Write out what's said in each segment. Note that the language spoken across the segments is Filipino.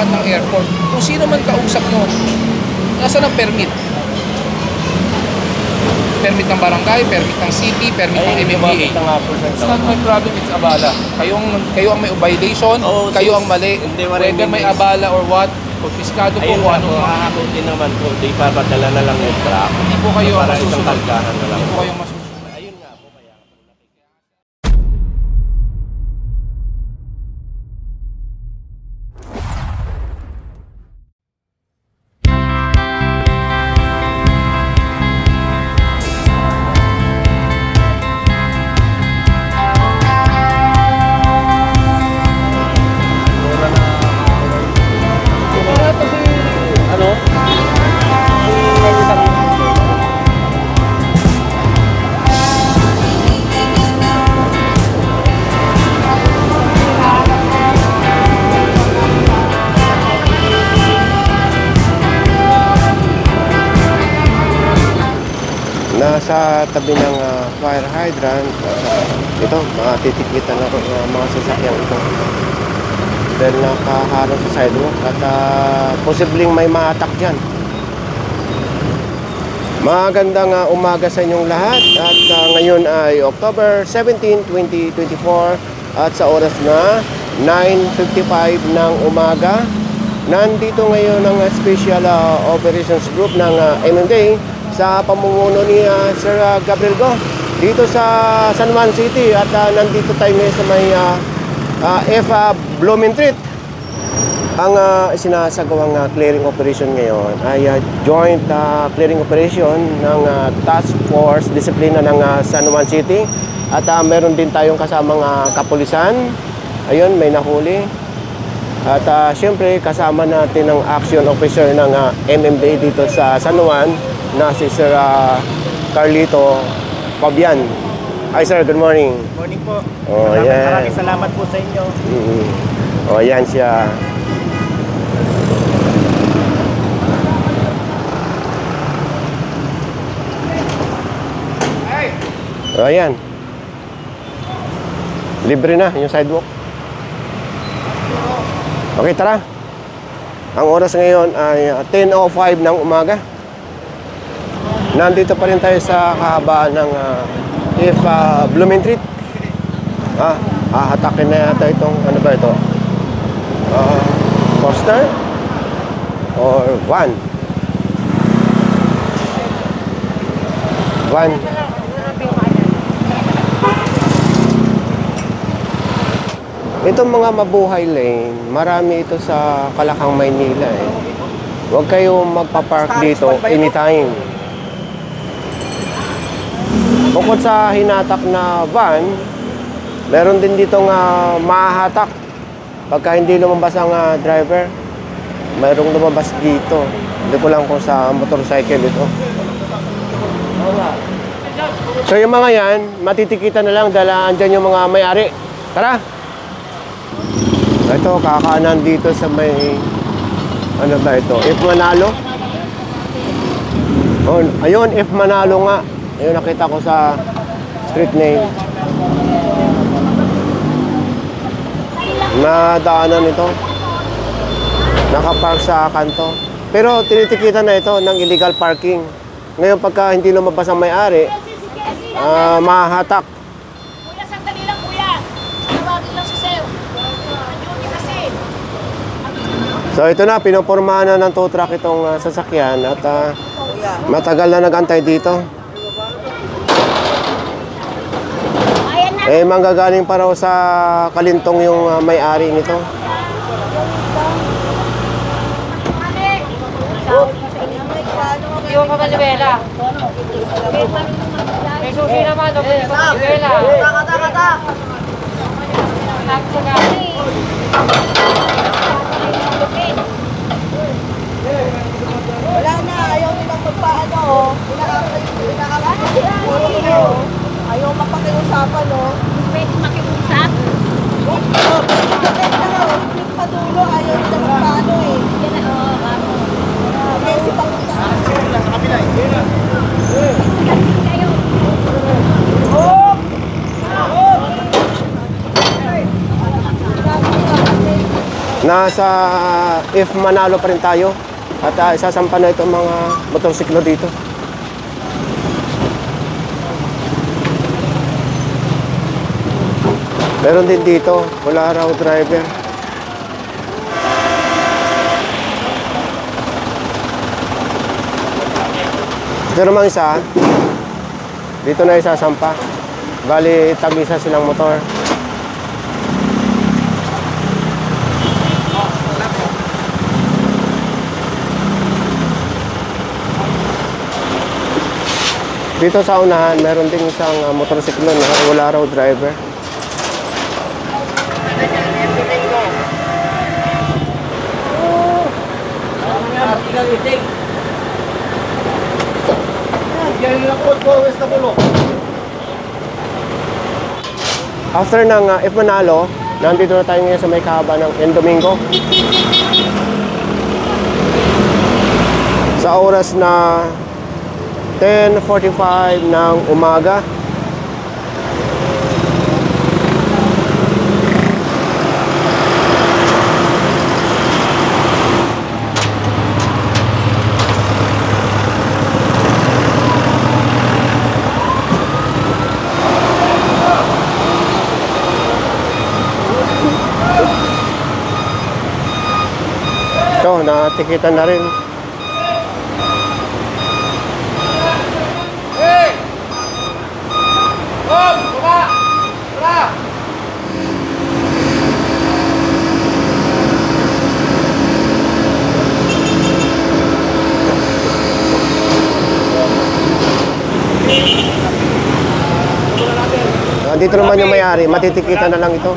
tapat ng airport. Kung sino man kausap nyo, nasa ng permit? Permit ng barangay, permit ng city, permit ng MMDA. It's not my problem, it's abala. Kayo ang may violation, kayo ang mali. Whether may abala or what, konfiskado po kung ano. Hahakutin naman po, di papadala na lang yung truck. Hindi po kayo para isang masusunod. kalgahan na lang. Hindi po kayo masusunod. Ayun nga po kaya. Nasa tabi ng fire hydrant, ito, matitikitan na mga sasakyan ito dahil nakaharap sa sidewalk at posibleng may maatak dyan. Magandang umaga sa inyong lahat at ngayon ay October 17, 2024 at sa oras na 9:55 ng umaga, nandito ngayon ang Special Operations Group ng MMDA sa pamumuno ni Sir Gabriel Go dito sa San Juan City at nandito tayo ngayon sa may F. Blumentritt. Ang sinasagawang clearing operation ngayon ay joint clearing operation ng Task Force Disiplina ng San Juan City at meron din tayong kasamang kapulisan. Ayun, may nahuli. At siyempre kasama natin ang action officer ng MMDA dito sa San Juan na si Sir Carlito Fabian. Hi sir, good morning. Morning po. Oh, Maraming salamat po sa inyo. Oh, yan siya. Oh, yan. Libre na yung sidewalk. Okay, tara. Ang oras ngayon ay 10:05 ng umaga. Nandito pa rin tayo sa kahabaan ng F. Blumentritt. Hatakin na yata itong, ano ba ito? Coaster? Or van? Van. Itong mga mabuhay lane, marami ito sa Kalakang, Maynila eh. Huwag kayong magpa-park dito anytime. Bukod sa hinatak na van, meron din ditong mahahatak. Pagka hindi lumabas ang driver, mayroong lumabas dito. Hindi ko lang kung sa motorcycle ito. So yung mga yan, matitikitan na lang dahil andyan yung mga may-ari. Tara! Ito, kakaanan dito sa may, ano ba ito? F. Manalo? Oh, ayun, F. Manalo nga. Ayun, nakita ko sa street name. Nadaanan ito. Nakapark sa kanto. Pero tinitikitan na ito ng illegal parking. Ngayon, pagka hindi lumabas ang may-ari, mahahatak. Kuya, sandali lang kuya. Tawagin lang si Sir. Nandiyon kasi. So ito na, pinopormahan na ng tow truck itong sasakyan at matagal na nagantay dito. Eh, manggagaling pa raw sa Kalintong yung may-ari nito. Iwan ka malibela. May susi naman, o may malibela. Kata. Tapos sa gani. Wala na, ayaw nilang magpaano. Ayaw mapakiusapan, no? Pwede makiusap? Padulo, ayaw nilang magpaano eh. Okay, si Panguta. Sa kabila eh. Kayo. Oh! Nasa if Manalo pa rin tayo. At isasampa na itong mga motorsiklo dito. Meron din dito, wala raw driver. Ito naman isa, dito na isasampa. Bali, tag-isa silang motor. Dito sa unahan, meron ding isang motorsiklo na wala raw driver. After ng If Manalo, nandito na tayo ngayon sa may kahaba ng Domingo. Sa oras na 10:45 ng umaga. Ito, natikitan na rin. Dito naman yung may-ari, matitikitan na lang ito.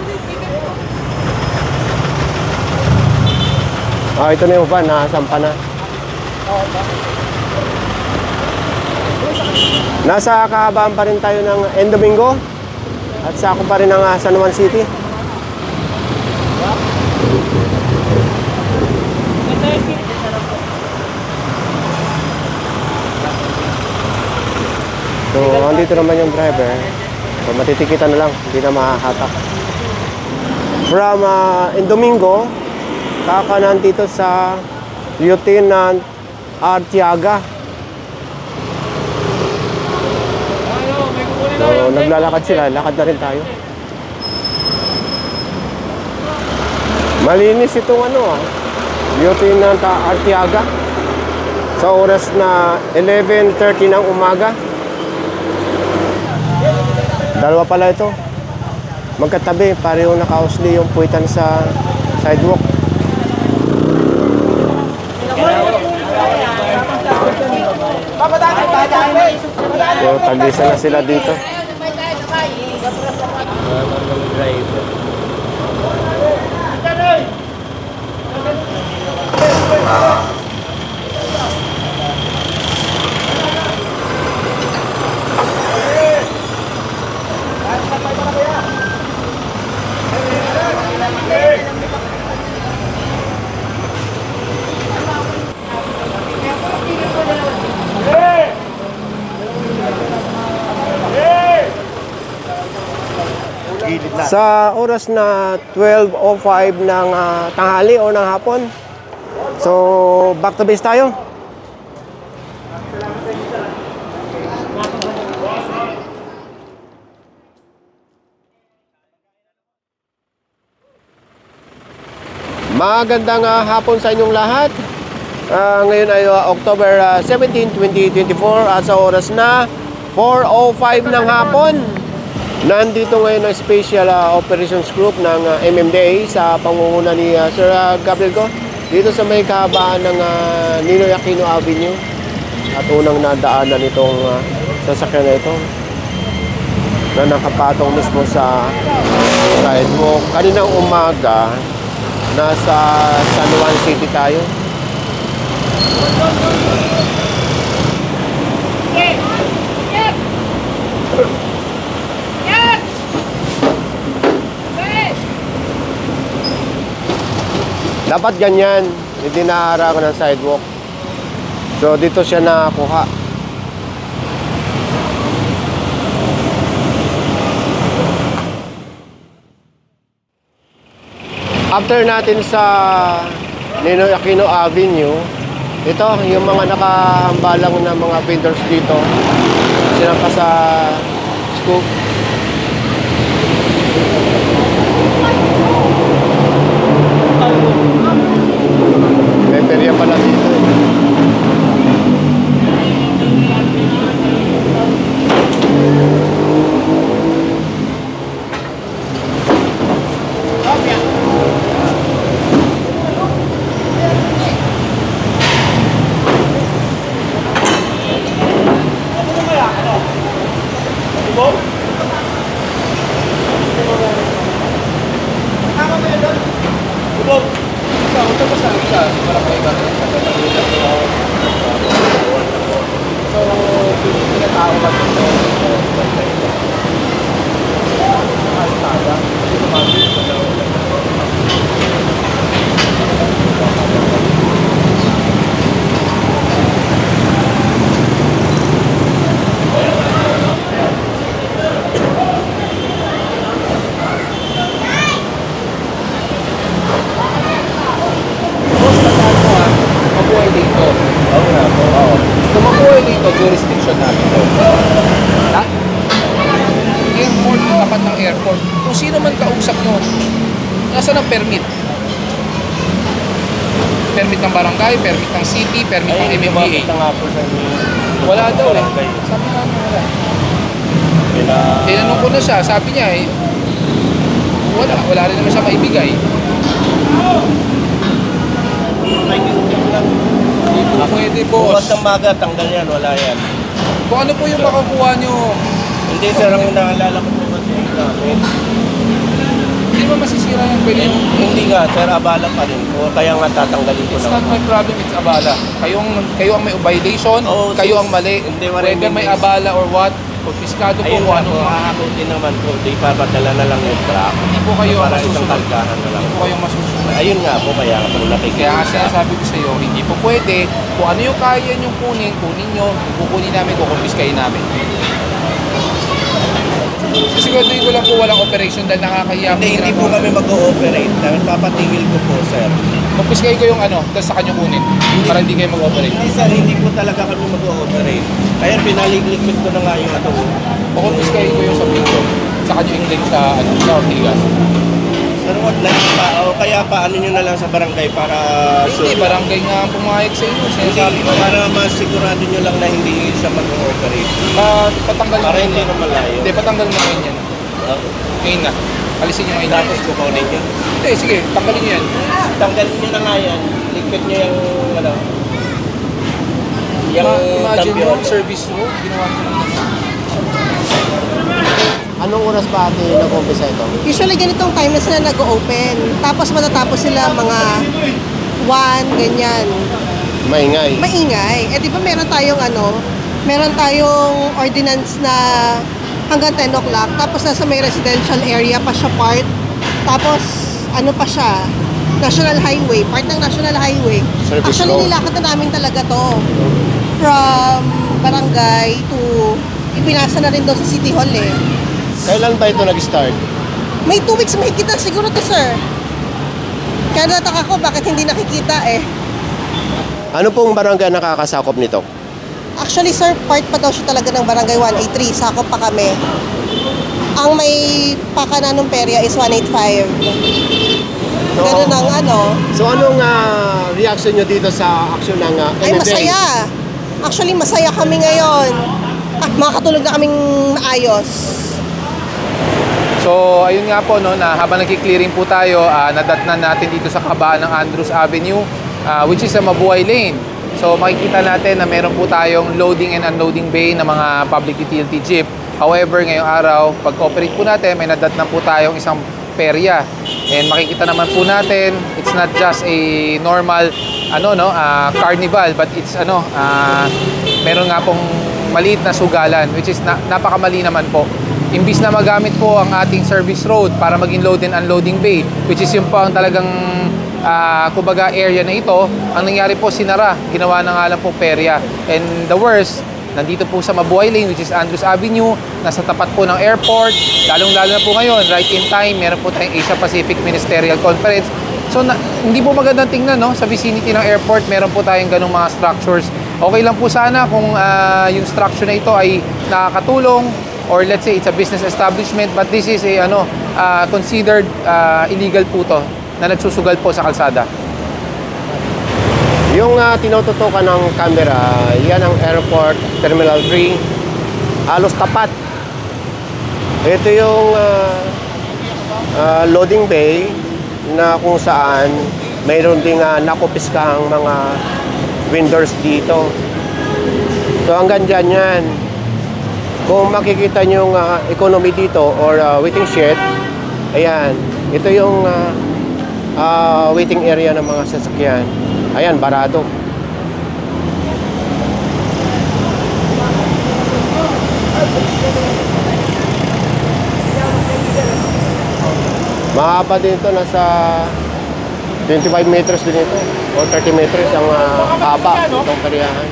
Ito na yung van, nakasampa na. Nasa kahabaan pa rin tayo ng Domingo at sako pa rin ng San Juan City. So, andito naman yung driver. So, matitikitan na lang, hindi na mahahatak. From Domingo, kakanan dito sa Lieutenant Artiaga. So, naglalakad sila, lakad na rin tayo. Malinis itong Lieutenant Artiaga. Sa oras na 11:30 ng umaga. Dalawa pala ito. Magkatabi, pareho nakausli yung puwitan sa sidewalk. So, tag-isa na sila dito. Sa oras na 12:05 ng tanghali o ng hapon. So, back to base tayo. Magandang hapon sa inyong lahat. Ngayon ay October 17, 2024 at sa oras na 4:05 ng hapon. Nandito ngayon ang Special Operations Group ng MMDA sa pangunguna ni Sir Gabriel Go dito sa may kahabaan ng Ninoy Aquino Avenue at unang nadaanan itong sasakyan na ito na nakapatong mismo sa sidewalk. Kaninang umaga nasa San Juan City tayo. Dapat ganyan, hindi naharangan ng sidewalk. So dito siya nakakuha. After natin sa Ninoy Aquino Avenue, ito yung mga nakahambalang na mga vendors dito. Sinampa sa scoop. May perya pala dito. Jurisdiction natin to. Ha? Airport, tapat ng airport. Kung sino man kausap nyo, nasaan ang permit? Permit ng barangay, permit ng city, permit ng MMDA. Ito nga po sa Wala daw eh. barangay. Sabi nga wala. Kaya Tinanong ko na siya, sabi niya eh, wala rin naman siya maibigay. Pwede bukas boss. ng maga, tanggal yan, wala yan. Kung ano po yung makakuha nyo, Hindi sir, ang naalala ko po kasi namin. hindi mo masisira yung pwede. Hindi nga, sir, abala pa rin po. Kaya nga tatanggalin ko It's lang. not my problem, it's abala. Kayo ang may violation, Oo, kayo sis. ang mali. Hindi, walang Whether may minutes. abala or what, konfiskado po Ayun kung nga ano. po, aakutin naman po. Di papadala na lang yung truck. Hindi po kayo ang Para isang masusunod. kalkahan na lang. Hindi po kayo masusunod. Ayun nga po, kaya po Kaya nga nakikita. sinasabi ko sa iyo, hindi po pwede. Kung ano yung kaya niyong kunin, kunin nyo. Kukunin namin, kukumpiskahin namin. Siguraduhin ko lang po walang operation dahil nakakahiya. Hindi po kami mag-ooperate. Papatigil ko po, sir. Kumpiskahin ko yung ano, tapos sa kanya kunin. Para hindi kayo mag-operate. Hindi sir, hindi po talaga kami mag-ooperate. Kaya pinaliglikit ko na nga yung ato. O kumpiskahin ko yung sa video. Sa kanya yung link sa, sa Ortigas. Sir, what na pa? O kaya paano nyo na lang sa barangay para Hindi, barangay nga ang pumayag sa inyo. Sinasabi Hindi, ko. para masigurado nyo lang na hindi siya mag-ooperate. Patanggal Para mo hindi yan. na malayo. Hindi, patanggal mo ngayon yan. Ngayon na. Alisin nyo ngayon yan. Tapos kukunin nyo. Hindi, sige, tanggalin nyo yan. Tanggalin nyo na nga yan. Ligpit nyo yung ano. Yung Imagine mo, cambio. service road, ginawa nyo lang. Anong oras pa ate nag-umpisa ito? Usually ganitong time na sila nag-open. Tapos matatapos sila mga 1, ganyan. Maingay. Maingay. Eh di ba meron tayong ordinance na hanggang 10 o'clock. Tapos nasa may residential area pa siya part. Tapos ano pa siya? National Highway. Part ng National Highway. Service Actually road. nilakad na namin talaga to. From barangay to ipinasa na rin doon sa City Hall eh. Kailan ba ito nag-start? May 2 weeks mahigit na siguro to, sir. Kaya nataka ko bakit hindi nakikita eh. Ano pong barangay nakakasakop nito? Actually, sir, part pa daw siya talaga ng Barangay 183. Sakop pa kami. Ang may pakana ng perya is 185. Ganun ang ano. So anong reaction nyo dito sa action ng Ay, MMDA? masaya. Actually, masaya kami ngayon. Makakatulog na kaming maayos. So, ayun nga po, no, na habang nagki-clearing po tayo, nadatnan natin dito sa kabaan ng Andrews Avenue, which is sa Mabuhay Lane. So, makikita natin na meron po tayong loading and unloading bay ng mga public utility jeep. However, ngayong araw, pag-operate po natin, may nadatnan po tayong isang perya. And makikita naman po natin, it's not just a normal carnival, but it's meron nga pong maliit na sugalan, which is napakamali naman po. Imbis na magamit po ang ating service road para maging load and unloading bay, which is yung po ang talagang kumbaga area na ito, ang nangyari po sinara, ginawa na nga lang po perya. And the worst, nandito po sa Mabuhay Lane, which is Andrews Avenue, nasa tapat po ng airport, lalong-lalo na po ngayon, right in time, meron po tayong Asia Pacific Ministerial Conference, So hindi po magandang tingnan, no? Sa vicinity ng airport, meron po tayong ganung mga structures. Okay lang po sana kung yung structure na ito ay nakakatulong, or let's say it's a business establishment, but this is a considered illegal po to na nagsusugal po sa kalsada. Yung tinututukan ng camera, yan ang Airport Terminal 3. Halos tapat. Ito yung loading bay na kung saan mayroon ding nakupiskahang mga vendors dito. So hanggang dyan yan. Kung makikita nyo yung economy dito or waiting shed, ayan, ito yung waiting area ng mga sasakyan. Ayan, barado. Mahaba din ito, nasa 25 meters din ito o 30 meters ang haba itong kariyahan.